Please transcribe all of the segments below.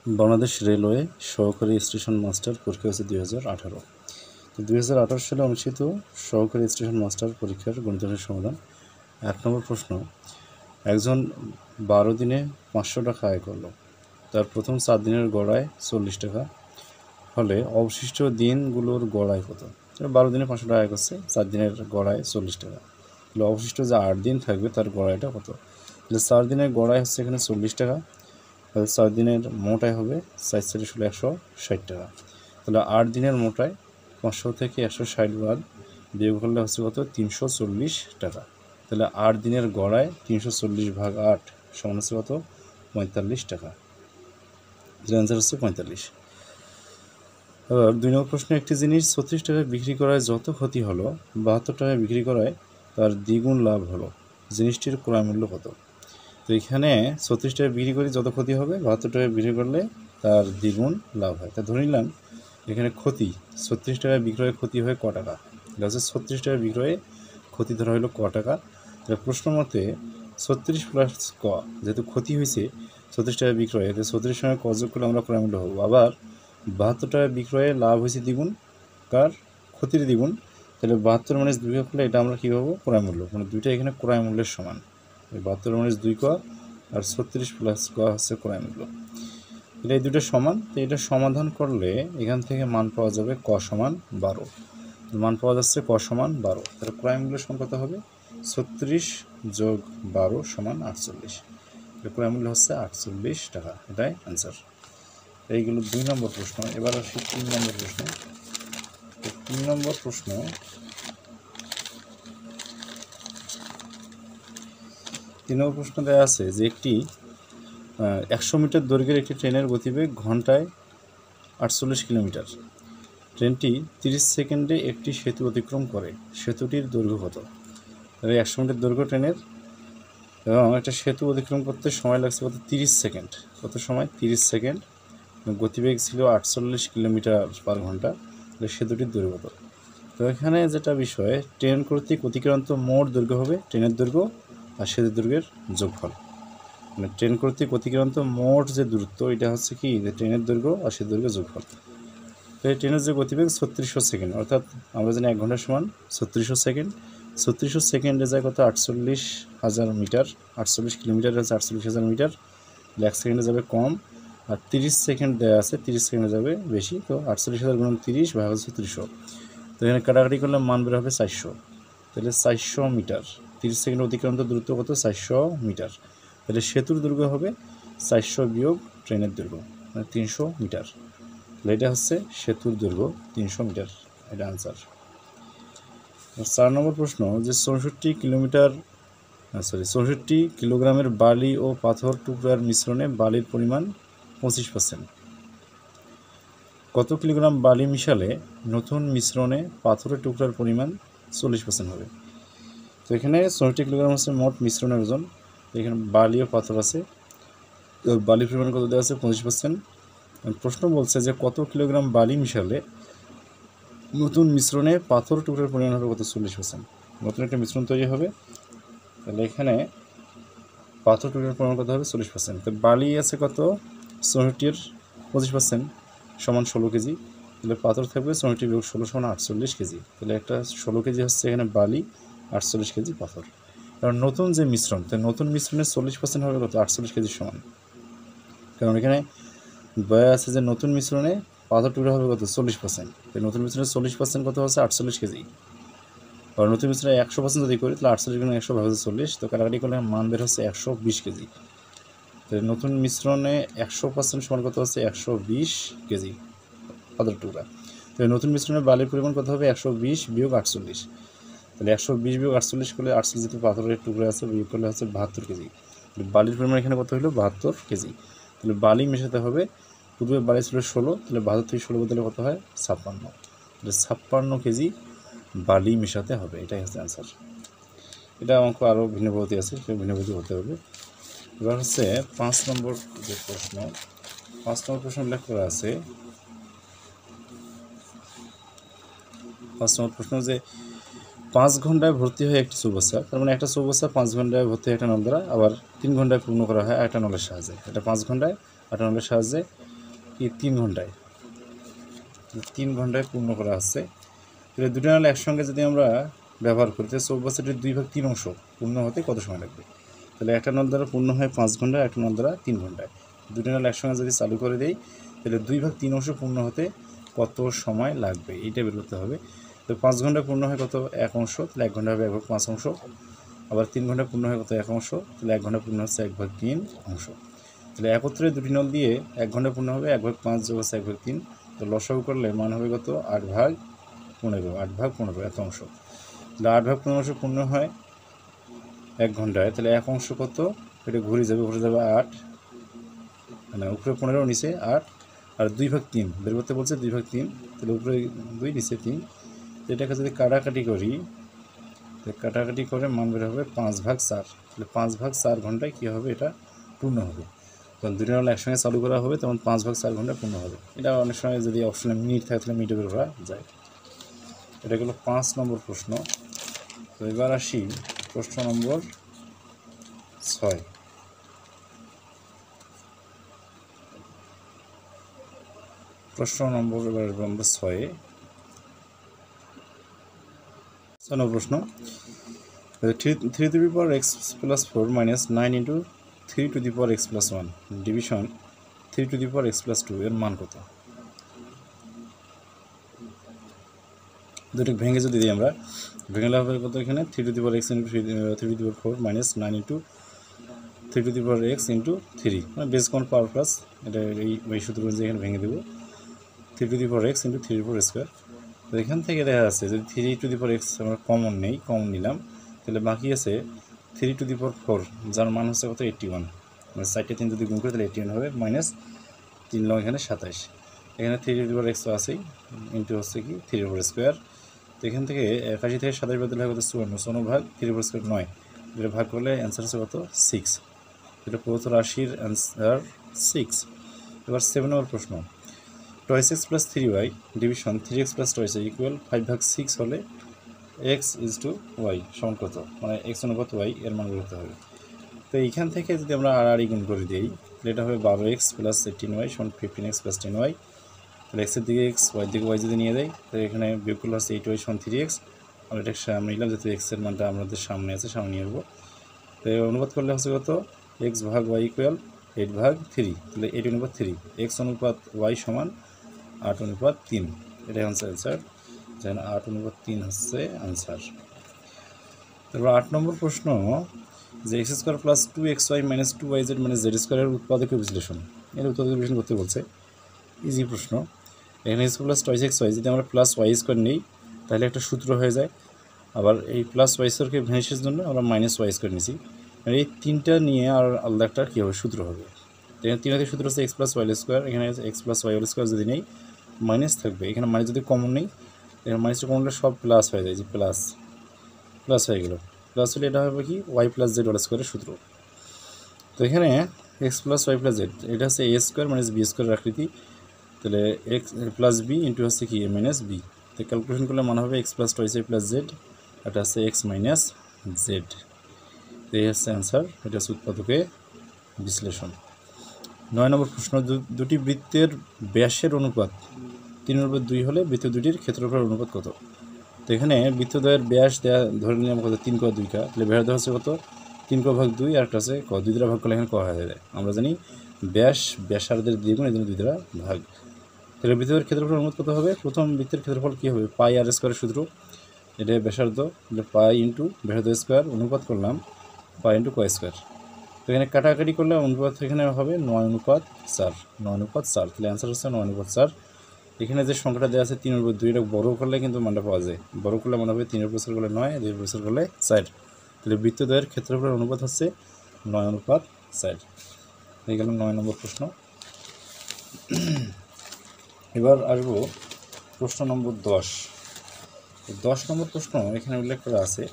Bangladesh railway সহকারী station master পরীক্ষা হচ্ছে 2018। তো 2018 সালে অনুষ্ঠিত সহকারী স্টেশন মাস্টার পরীক্ষার গণিতের সমাধান। 1 নম্বর প্রশ্ন, একজন 12 দিনে 500 টাকা আয় করলো, তার প্রথম 4 দিনের গড়ায় 40 টাকা হলে অবশিষ্ট দিনগুলোর গড়ায় কত? 12 দিনে 500 টাকা আয় করছে, 4 দিনের গড়ায় 40 টাকা, তাহলে অবশিষ্ট যে 8 দিন থাকবে তার গড়াইটা কত? তাহলে 4 দিনের গড়াই হচ্ছে এখানে 40 টাকা, তাহলে 4 দিনের মোটায় হবে 4 × 4 = 160 টাকা। তাহলে 8 দিনের মোটায় 500 থেকে 160 বাদ বিয়োগ করলে হচ্ছে কত? 340 টাকা। তাহলে 8 দিনের গড়ায় 340/8 সমান হচ্ছে কত? 45 টাকা। এর অ্যান্সার হচ্ছে 45। এবার 2 নম্বর প্রশ্নে, একটি জিনিস 36 টাকায় বিক্রি করায় যত ক্ষতি হলো 72 টাকায় বিক্রি করায় তার দ্বিগুণ লাভ হলো, জিনিসটির ক্রয় মূল্য কত? তো এখানে 36 টাকায় বিক্রি করে যত ক্ষতি হবে 72 টাকায় বিক্রি করলে তার দ্বিগুণ লাভ হয়। তা ধরে নিলাম এখানে ক্ষতি 36 টাকায় বিক্রয়ে ক্ষতি হয় ক টাকা, এটা হচ্ছে 36 টাকায় বিক্রয়ে ক্ষতি ধরা হলো ক টাকা। তাহলে প্রশ্ন মতে 36 + ক, যেহেতু ক্ষতি হয়েছে 36 টাকায় বিক্রয়ে, তাহলে 36 সঙ্গে ক যোগ করলে আমরা ক্রয় মূল্য হবো। আবার 72 টাকায় বিক্রয়ে লাভ হয়েছে দ্বিগুণ, কার? ক্ষতির দ্বিগুণ। তাহলে 72 - 2 করলে এটা আমরা কী পাবো? ক্রয় মূল্য। মানে দুইটা এখানে ক্রয় মূল্যের সমান। 72 - 2 ক আর 36 + ক হচ্ছে ক্রয় মূল্য। এটা এই দুটো সমান, তো এটা সমাধান করলে এখান থেকে মান পাওয়া যাবে ক সমান 12। মান পাওয়া যাচ্ছে ক সমান 12। তাহলে ক্রয় মূল্য সমান কত হবে? 36 + 12 = 48। ক্রয় মূল্য হচ্ছে 48 টাকা। এটাই অ্যান্সার। এইগুলো 2 নম্বর প্রশ্ন। এবার আসি 3 নম্বর প্রশ্ন। 3 নম্বর প্রশ্ন, 3 নম্বর প্রশ্ন দেওয়া আছে যে একটি 100 মিটার দৈর্ঘ্যের একটি ট্রেনের গতিবেগ ঘন্টায় 48 কিলোমিটার। ট্রেনটি 30 সেকেন্ডে একটি সেতু অতিক্রম করে, সেতুটির দৈর্ঘ্য কত? 100 মিটার দৈর্ঘ্য ট্রেনের এবং একটা সেতু অতিক্রম করতে সময় লাগছে কত? 30 সেকেন্ড। কত সময়? 30 সেকেন্ড। গতিবেগ ছিল 48 কিলোমিটার/ঘন্টা। সেতুটির দৈর্ঘ্য কত? তো এখানে যেটা বিষয়, ট্রেন কর্তৃক অতিক্রান্ত মোট দৈর্ঘ্য হবে ট্রেনের দৈর্ঘ্য আর সেতুর দৈর্ঘ্যের যোগফল। মানে ট্রেন কর্তৃক অতিক্রান্ত মোট যে দূরত্ব, এটা হচ্ছে কি? যে ট্রেনের দৈর্ঘ্য আর সেতুর দৈর্ঘ্য যোগফল। তো এই ট্রেনের যে গতিবেগ 3600 সেকেন্ড, অর্থাৎ আমরা জানি 1 ঘন্টার সমান 3600 সেকেন্ড। 3600 সেকেন্ডে যায় কত? 48,000 মিটার। 48 কিলোমিটার আছে 48,000 মিটার। 1 সেকেন্ডে যাবে কম, আর 30 সেকেন্ড দেওয়া আছে, 30 সেকেন্ডে যাবে বেশি। তো 48,000 × 30 / 3600। তো এখানে কাটাকাটি করলে মান বের হবে 400। তাহলে 400 মিটার। 30 সেকেন্ডে অতিক্রান্ত দূরত্ব কত? 400 মিটার। তাহলে সেতুর দৈর্ঘ্য হবে 400 বিয়োগ ট্রেনের দৈর্ঘ্য, মানে 300 মিটার। তাহলে এটা হচ্ছে সেতুর দৈর্ঘ্য 300 মিটার। এটা আনসার। 4 নম্বর প্রশ্ন, যে 64 কিলোগ্রামের বালি ও পাথর টুকরার মিশ্রণে বালির পরিমাণ 25%। কত কিলোগ্রাম বালি মিশালে নতুন মিশ্রণে পাথরের টুকরার পরিমাণ 40% হবে? তো এখানে 64 কিলোগ্রাম হচ্ছে মোট মিশ্রণের ওজন। এখানে বালি ও পাথর আছে, তো বালির পরিমাণ কত দেওয়া আছে? 25%। প্রশ্ন বলছে যে কত কিলোগ্রাম বালি মিশালে নতুন মিশ্রণে পাথর টুকরার পরিমাণ হবে কত? 40%। নতুন একটা মিশ্রণ তৈরি হবে, তাহলে এখানে পাথর টুকরার পরিমাণ কত হবে? 40%। তো বালি আছে কত? 64 - 25% সমান 16 কেজি। তাহলে পাথর থাকবে 64 বিয়োগ 16 সমান 48 কেজি। তাহলে একটা 16 কেজি হচ্ছে এখানে বালি, 48 কেজি পাথর। কারণ নতুন যে মিশ্রণ, তাই নতুন মিশ্রণের 40% হবে কত? 48 কেজির সমান। কারণ এখানে বয়া আছে যে নতুন মিশ্রণে পাথর টুকরা হবে কত? 40%। তাই নতুন মিশ্রণের 40% কত হচ্ছে? 48 কেজি। আর নতুন মিশ্রণে 100% যদি করি তাহলে 48 × 100/40, তো কাটাকাটি করলে মান বের হচ্ছে 120 কেজি। তাই নতুন মিশ্রণে 100% সমান কত হচ্ছে? 120 কেজি পাথর টুকরা। তাহলে নতুন মিশ্রণে বালির পরিমাণ কত হবে? 120 বিয়োগ 48। তাহলে 120 বিয়োগ 48 করলে 48 যেহেতু পাথরের টুকরা আছে, বিয়োগ করলে হচ্ছে 72 কেজি। বালির পরিমাণ এখানে কত হলো? 72 কেজি। তাহলে বালি মেশাতে হবে, পূর্বে বালি ছিল 16, তাহলে 72 থেকে 16 বদলে কত হয়? 56। তাহলে 56 কেজি বালি মেশাতে হবে। এটাই হচ্ছে অ্যান্সার। এটা অঙ্ক আরও ভিন্ন পদ্ধতি আছে, সেটা ভিন্ন পদ্ধতি হতে হবে। এবার হচ্ছে 5 নম্বর যে প্রশ্ন, 5 নম্বর প্রশ্ন উল্লেখ করা আছে। 5 নম্বর প্রশ্ন যে 5 ঘন্টায় ভর্তি হয় একটি চৌবাচ্চা, তার মানে একটা চৌবাচ্চা 5 ঘন্টায় ভর্তি হয় একটা নল দ্বারা, আবার 3 ঘন্টায় পূর্ণ করা হয় একটা নলের সাহায্যে। এটা 5 ঘন্টায় একটা নলের সাহায্যে কি 3 ঘন্টায়, 3 ঘন্টায় পূর্ণ করা হচ্ছে। তাহলে দুটো নল একসঙ্গে যদি আমরা ব্যবহার করি তাহলে চৌবাচ্চাটির 2/3 অংশ পূর্ণ হতে কত সময় লাগবে? তাহলে একটা নল দ্বারা পূর্ণ হয় 5 ঘন্টায়, একটা নল দ্বারা 3 ঘন্টায়। দুটো নল একসঙ্গে যদি চালু করে দেই তাহলে 2/3 অংশ পূর্ণ হতে কত সময় লাগবে এইটা বের করতে হবে। তো 5 ঘন্টায় পূর্ণ হয় কত? 1 অংশ, তাহলে 1 ঘন্টা হবে 1/5 অংশ। আবার 3 ঘন্টায় পূর্ণ হয় কত? 1 অংশ, তাহলে 1 ঘন্টা পূর্ণ হচ্ছে 1/3 অংশ। তাহলে একত্রে দুটি নল দিয়ে 1 ঘন্টা পূর্ণ হবে 1/5 যোগ হচ্ছে 1/3। তো লসাগু করলে মান হবে কত? 8/15 এত অংশ। তাহলে 8/15 পূর্ণ হয় 1 ঘন্টায়, তাহলে 1 অংশ কত? এটা ঘুরে যাবে 8, মানে উপরে 15 নিচে 8, আর 2/3 বের করতে বলছে 2/3, তাহলে উপরে 2 নিচে 3। তো এটাকে যদি কাটাকাটি করি, কাটাকাটি করে মান বের হবে 5/4। তাহলে 5/4 ঘন্টায় কী হবে? এটা পূর্ণ হবে। তখন দুটো নল একসঙ্গে চালু করা হবে তখন 5/4 ঘন্টা পূর্ণ হবে। এটা অনেক সময় যদি অপশনে মিনিট থাকে তাহলে মিনিটে বের করা যায়। এটা হলো 5 নম্বর প্রশ্ন। তো এবার আসি প্রশ্ন নম্বর 6। প্রশ্ন নম্বর এবার নম্বর 6 নম্বর প্রশ্ন, 3 to the power x plus 4 minus 9 into 3 to the power x plus 1 division 3 to the power x plus 2 এর মান কত? দুটো ভেঙে যদি দিই আমরা, ভেঙে হবে কত? এখানে 3 to the power x into 3 to the power 4 minus 9 into 3 to the power x into 3, মানে বেস কোন পাওয়ার প্লাস, এটা এই সূত্র অনুযায়ী এখানে ভেঙে দেবো 3 to the power x into 3 to the power square. তো এখান থেকে দেখা যাচ্ছে যদি 3 to the power x আমরা কমন নেই, কমন নিলাম, তাহলে বাকি আছে 3 to the power 4, যার মান হচ্ছে কত? 81, মানে 4 যদি গুণ করে তাহলে 81 হবে, মাইনাস 3 লং এখানে 27। এখানে 3 to the power x তো আছেই, ইন্টু হচ্ছে কি 3 to the power স্কোয়ার। তো এখান থেকে 81 থেকে 27 বাদ দিলে হয় কত? 54 ভাগ 3 to the power স্কোয়ার 9, এটা ভাগ করলে অ্যান্সার হচ্ছে কত? 6। এটা 75 অ্যান্সার 6। এবার 7 নম্বর প্রশ্ন, 2x plus 3y division 3x plus 2y equal 5/6 হলে x is to y সমান কত? মানে x অনুপাত y এর মান বের করতে হবে। তো এইখান থেকে যদি আমরা আর গুণ করে দিই তাহলে এটা হবে 12x plus 18y সমান 15x plus 10y। তাহলে x এর দিকে x, y এর দিকে y যদি নিয়ে যাই তাহলে এখানে বিয়োগ করলে হচ্ছে 8y সমান 3x। আমরা এটা সামনে নিলাম যাতে x এর মানটা আমাদের সামনে আছে, সামনে নিয়ে আসবো। তো অনুপাত করলে হচ্ছে কত? x ভাগ y ইকুয়াল 8/3, তাহলে 8/3, x অনুপাত y সমান 8/3, এটাই হচ্ছে অ্যান্সার। যেন 8/3 হচ্ছে অ্যান্সার। তারপর 8 নম্বর প্রশ্ন, যে x square plus 2xy minus 2yz মানে z স্কোয়ারের উৎপাদকের বিশ্লেষণ, এর উৎপাদকের বিশ্লেষণ করতে বলছে। ইজি প্রশ্ন। এখানে x প্লাস 2xy যদি আমরা প্লাস y স্কোয়ার নিই তাহলে একটা সূত্র হয়ে যায়, আবার এই প্লাস y স্কোয়ারকে ভ্যানিশের জন্য আমরা মাইনাস y স্কোয়ার নিয়েছি, মানে এই তিনটা নিয়ে আর আলাদা একটা কী হবে? সূত্র হবে। এখানে তিনটা সূত্র হচ্ছে x প্লাস y স্কোয়ার, এখানে x প্লাস y স্কোয়ার যদি নেই মাইনাস থাকবে, এখানে মাইনাস যদি কমন নেই, এখানে মাইনাসটা কমন হলে সব প্লাস হয়ে যায়, যে প্লাস প্লাস হয়ে গেল। প্লাস হলে এটা হবে কি? y প্লাস জেড হোল স্কোয়ারের সূত্র। তো এখানে x plus y plus Z এটা হচ্ছে a স্কোয়ার মাইনাস বি স্কোয়ারের আকৃতি, তাহলে x প্লাস বি ইন্টু হচ্ছে কি a মাইনাস বি। তো ক্যালকুলেশন করলে মান হবে x plus 2y plus Z, এটা হচ্ছে x মাইনাস জেড। এই হচ্ছে অ্যান্সার, এটা হচ্ছে উৎপাদকের বিশ্লেষণ। 9 নম্বর প্রশ্ন, দুটি বৃত্তের ব্যাসের অনুপাত 3/2 হলে বৃত্ত দুটির ক্ষেত্রফলের অনুপাত কত? তো এখানে বৃত্তদ্বয়ের ব্যাস দেওয়া ধরে নিলাম কত? 3 × 2, তাহলে ব্যাস দেওয়া হচ্ছে কত? 3 × 2 আর একটা আছে 2 দ্বারা ভাগ করলে এখানে হয়ে যায়। আমরা জানি ব্যাস ব্যাসার্ধের দ্বিগুণ, এই জন্য 2 দ্বারা ভাগ। তাহলে বৃত্তের ক্ষেত্রফলের অনুপাত কত হবে? প্রথম বৃত্তের ক্ষেত্রফল কী হবে? পাই আর স্কোয়ারের সূত্র, এটা ব্যাসার্ধ, পাই ইন্টু ব্যাসার্ধ স্কোয়ার, অনুপাত করলাম পাই ইন্টু কয় স্কোয়ার। তো এখানে কাটাকাটি করলে অনুপাত এখানে হবে 9/4, 9/4, তাহলে অ্যান্সার হচ্ছে 9/4। এখানে যে সংখ্যাটা দেওয়া আছে 3/2, এটা বড় করলে কিন্তু মানটা পাওয়া যায়, বড় করলে মনে হবে 3/4 করলে 9, 2/4 করলে 4, তাহলে বৃত্তদ্বয়ের ক্ষেত্রফলের অনুপাত হচ্ছে 9/4। হয়ে গেল 9 নম্বর প্রশ্ন। এবার আসবো প্রশ্ন নম্বর 10। 10 নম্বর প্রশ্ন এখানে উল্লেখ করা আছে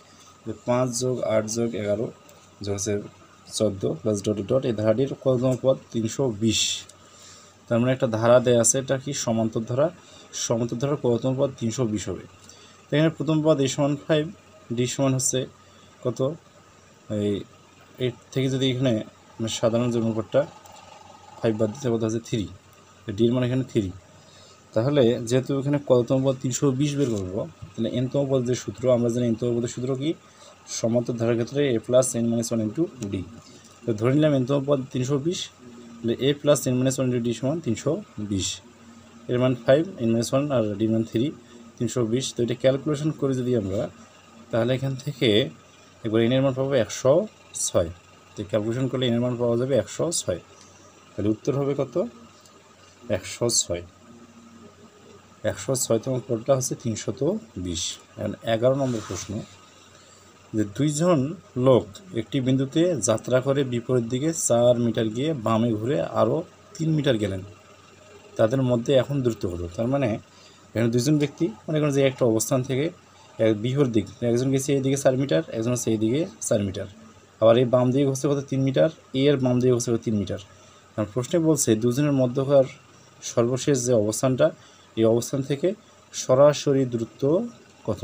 যে 5 যোগ 8 যোগ 11 যোগ হচ্ছে 14 প্লাস ডট এই ধারাটির কততম পদ? 320। তার মানে একটা ধারা দেওয়া আছে, এটা কি সমান্তর ধারা, সমান্তর ধারার কততম পদ? 320 হবে। তো এখানে প্রথম পদ a সমান 5, d সমান হচ্ছে কত? এর থেকে যদি এখানে সাধারণ যে অনুপাতটা 5 বাদ দিতে কত আছে? 3, ডি এর মান এখানে 3। তাহলে যেহেতু এখানে কততম পদ 320 বের করবো, তাহলে এনতম পদ যে সূত্র আমরা জানি, এনতম পদের সূত্র কি, সমান্তর ধারার ক্ষেত্রে a plus n - 1 into D. তো ধরে নিলাম এনতম পদ 320, তাহলে a plus n - 1 into D সমান 320, এর মান 5, n - 1 আর ডি মান 3, 320। তো এটা ক্যালকুলেশন করে যদি আমরা, তাহলে এখান থেকে একবার n এর মান পাবো 106। তো ক্যালকুলেশন করলে n এর মান পাওয়া যাবে 106। তাহলে উত্তর হবে কত, 106। 106তম পদটা হচ্ছে 320। এখন 11 নম্বর প্রশ্ন, যে দুইজন লোক একটি বিন্দুতে যাত্রা করে বিপরীত দিকে 4 মিটার গিয়ে বামে ঘুরে আরও 3 মিটার গেলেন, তাদের মধ্যে এখন দূরত্ব হলো। তার মানে এখানে দুইজন ব্যক্তি মনে করেন যে একটা অবস্থান থেকে বিপরীত দিক, একজন গেছে এইদিকে 4 মিটার, একজন হচ্ছে এইদিকে 4 মিটার, আবার এই বাম দিকে হচ্ছে কত 3 মিটার, এর বাম দিকে হচ্ছে 3 মিটার। কারণ প্রশ্নে বলছে দুজনের মধ্যকার সর্বশেষ যে অবস্থানটা, এই অবস্থান থেকে সরাসরি দূরত্ব কত।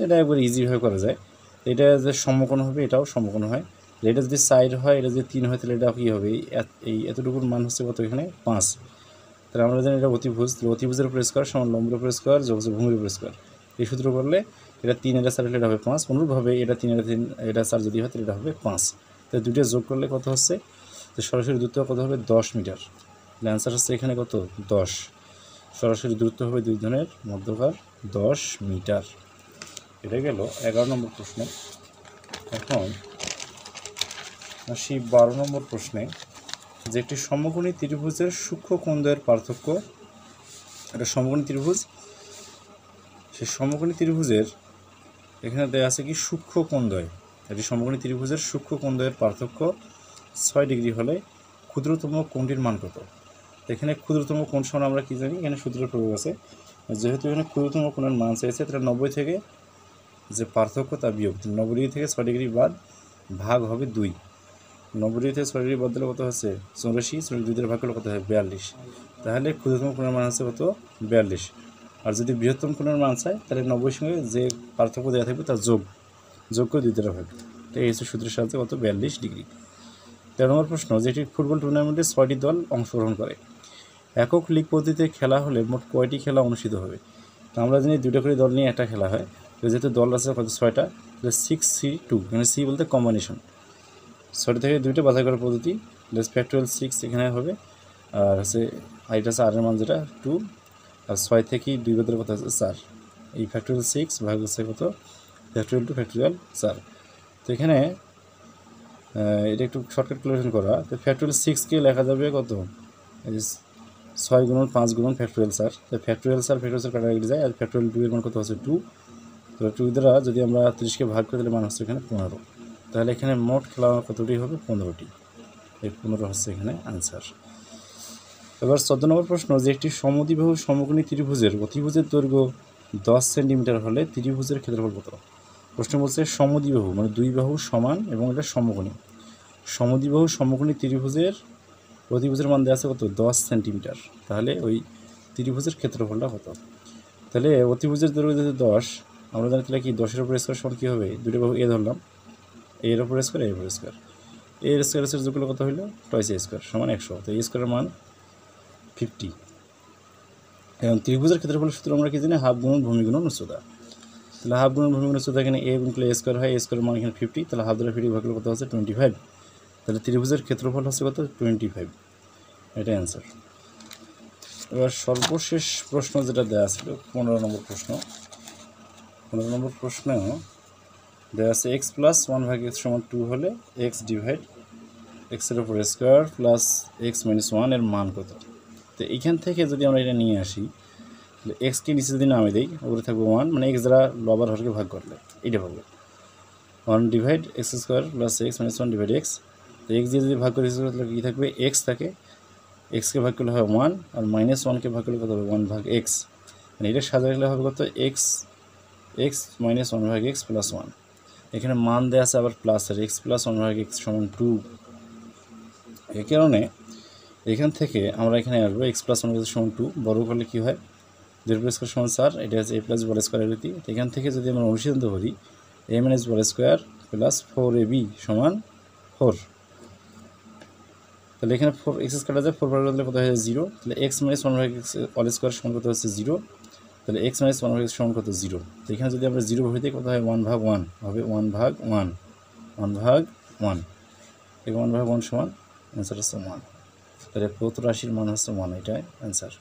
এটা একবার ইজিভাবে করা যায়। এটা যে সমকোণ হবে, এটাও সমকোণ হয়। এটা যদি সাইড হয়, এটা যদি 3 হয়, তাহলে এটা কী হবে, এই এতটুকুর মান হচ্ছে কত, এখানে 5। তাহলে আমরা জানি এটা অতিভুজ, অতিভুজের উপর স্কোয়ার সমান লম্বের উপর স্কোয়ার যোগ হচ্ছে ভূমির উপর স্কোয়ার। এই সূত্র করলে এটা 3 এটা 4 হলে এটা হবে 5। অনুরূপভাবে এটা 3 এটা 4 যদি হয়, তাহলে এটা হবে 5। তাহলে দুটো যোগ করলে কত হচ্ছে, তো সরাসরি দূরত্ব কত হবে, 10 মিটার। তাহলে অ্যান্সার হচ্ছে এখানে কত, 10। সরাসরি দূরত্ব হবে দুই জনের মধ্যকার 10 মিটার। এটা গেল 11 নম্বর প্রশ্ন। এখন আসি 12 নম্বর প্রশ্নে, যে একটি সমকোণী ত্রিভুজের সূক্ষ্ম কোণদ্বয়ের পার্থক্য। এটা সমকোণী ত্রিভুজ, সেই সমকোণী ত্রিভুজের এখানে দেওয়া আছে কি সূক্ষ্ম কোণদ্বয়। এটি সমকোণী ত্রিভুজের সূক্ষ্ম কোণদ্বয়ের পার্থক্য 6 ডিগ্রি হলে ক্ষুদ্রতম কোণটির মান কত। এখানে ক্ষুদ্রতম কোণ সমান আমরা কী জানি, এখানে সূত্রের প্রয়োগ আছে। যেহেতু এখানে ক্ষুদ্রতম কোণের মান চাইছে, তাহলে 90 থেকে যে পার্থক্য তা বিয়োগ, 90 ডিগ্রি থেকে 6 ডিগ্রি বাদ ভাগ হবে 2। 90 ডিগ্রি থেকে 6 ডিগ্রি বাদ দিলে কত হচ্ছে 84, 2 দিয়ে ভাগ করলে কত হয় 42। তাহলে ক্ষুদ্রতম কোণের মান হচ্ছে কত, 42। আর যদি বৃহত্তম কোণের মান চায়, তাহলে 90 সঙ্গে যে পার্থক্য দেওয়া থাকবে তার যোগ করে 2 দ্বারা ভাগ। তো এই হচ্ছে সূত্রের সাহায্যে কত, 42 ডিগ্রি। 13 নম্বর প্রশ্ন, যেটি ফুটবল টুর্নামেন্টে 6টি দল অংশগ্রহণ করে, একক লিগ পদ্ধতিতে খেলা হলে মোট কয়টি খেলা অনুষ্ঠিত হবে। তো আমরা জানি 2টা করে দল নিয়ে একটা খেলা হয়। তো যেহেতু দল আছে কত 6টা, তাহলে 6C2, এখানে সি বলতে কম্বিনেশন, 6টা থেকে 2টা বাছাই করার পদ্ধতি, প্লাস ফ্যাক্টোরিয়াল 6 এখানে হবে। আর হচ্ছে এটা হচ্ছে আরের মান যেটা 2, আর 6 থেকে 2 বাদের কথা হচ্ছে 4। এই ফ্যাক্টোরিয়াল 6 ভাগ হচ্ছে কত, ফ্যাক্টোরিয়াল 2 ফ্যাক্টোরিয়াল 4। তো এখানে এটা একটু শর্টকাট ক্যালকুলেশন করা। তো ফ্যাক্টোরিয়াল 6কে লেখা যাবে কত, 6 গুণন 5 গুণন ফ্যাক্টোরিয়াল 4। তো ফ্যাক্টোরিয়াল 4 কাটাকাটি যায়, আর ফ্যাক্টোরিয়াল 2 এর মান কত হচ্ছে 2। তো 2 দ্বারা যদি আমরা 30কে ভাগ করে দিলে মান হচ্ছে এখানে 15। তাহলে এখানে মোট খেলা কতটি হবে, 15টি। এই 15 হচ্ছে এখানে আনসার। এবার 14 নম্বর প্রশ্ন, যে একটি সমদ্বিবাহু সমকোণী ত্রিভুজের অতিভুজের দৈর্ঘ্য 10 সেন্টিমিটার হলে ত্রিভুজের ক্ষেত্রফল কত। প্রশ্ন বলছে সমদ্বিবাহু মানে দুই বাহু সমান এবং এটা সমকোণী। সমদ্বিবাহু সমকোণী ত্রিভুজের অতিভুজের মান দেওয়া আছে কত, 10 সেন্টিমিটার। তাহলে ওই ত্রিভুজের ক্ষেত্রফলটা কত। তাহলে অতিভুজের দৈর্ঘ্য যদি 10, আমরা জানি তাহলে কি 10-এর উপর স্কোয়ার সমান কী হবে, দুটো বাহু এ ধরলাম, এর উপর স্কোয়ার এর উপর স্কোয়ার, এর স্কোয়ার যোগগুলো কত হইলো, টয়েস এ স্কোয়ার সমান 100। তো এই স্কোয়ারের মান 50। এবং ত্রিভুজের ক্ষেত্রফল সূত্র আমরা কি জানি, হাফ গুণন ভূমি গুণন উচ্চতা। তাহলে হাফ গুণন ভূমি গুণন উচ্চতা এখানে এ গুণ করলে এ স্কোয়ার হয়, এ স্কোয়ারের মান এখানে 50, তাহলে হাফ দ্বারা 50 ভাগ করলে কত হচ্ছে 25। তাহলে ত্রিভুজের ক্ষেত্রফল হচ্ছে কত, 25। এটাই অ্যান্সার। এবার সর্বশেষ প্রশ্ন যেটা দেওয়া ছিল 15 নম্বর প্রশ্ন। 15 নম্বর প্রশ্ন দেওয়া আছে x প্লাস 1/x সমান 2 হলে x ডিভাইড এক্সের উপর স্কোয়ার প্লাস x মাইনাস 1 এর মান কত। তো এইখান থেকে যদি আমরা এটা নিয়ে আসি, তাহলে এক্সকে নিচে যদি নামে দিই, উপরে থাকবে 1, মানে x দ্বারা লবার হরকে ভাগ করলে এটা পাবো 1 divide x square plus x minus 1 divide x। তো x দিয়ে যদি ভাগ করি তাহলে কী থাকবে, x থাকে, এক্সকে ভাগ করলে হবে 1, আর মাইনাস 1কে ভাগ করলে কত হবে 1 ভাগ x, মানে এটা সাজা রাখলে হবে কত, x মাইনাস 1 ভাগ x প্লাস 1। এখানে মান দেওয়া আছে আবার প্লাস, আর x প্লাস 1 ভাগ x সমান 2। এই কারণে এখান থেকে আমরা এখানে আসবো x প্লাস 1 ভাগ x সমান 2, বড় করলে কী হয়, 2 প্লাস স্কোয়ার সমান 4, এটা হচ্ছে a প্লাস বল স্কোয়ার রীতি। এখান থেকে যদি আমরা অনুসিদ্ধান্ত করি a minus ball square plus 4ab সমান 4। তাহলে এখানে 4x কাটা যায়, 4 ভাগ দিলে কত হয় 0, তাহলে x মাইনাস 1 ভাগ x অল স্কোয়ার সমান কত হচ্ছে 0, তাহলে x মাইনাস 1 ভাগ x সমান কত 0, তো এখানে যদি আমরা 0 ভরে দিই কত হয় 1 ভাগ 1 হবে, 1 ভাগ 1, 1 ভাগ 1, এই 1 ভাগ 1 সমান অ্যান্সার হচ্ছে 1, তাহলে প্রদত্ত রাশির মান হচ্ছে 1, এটাই অ্যান্সার।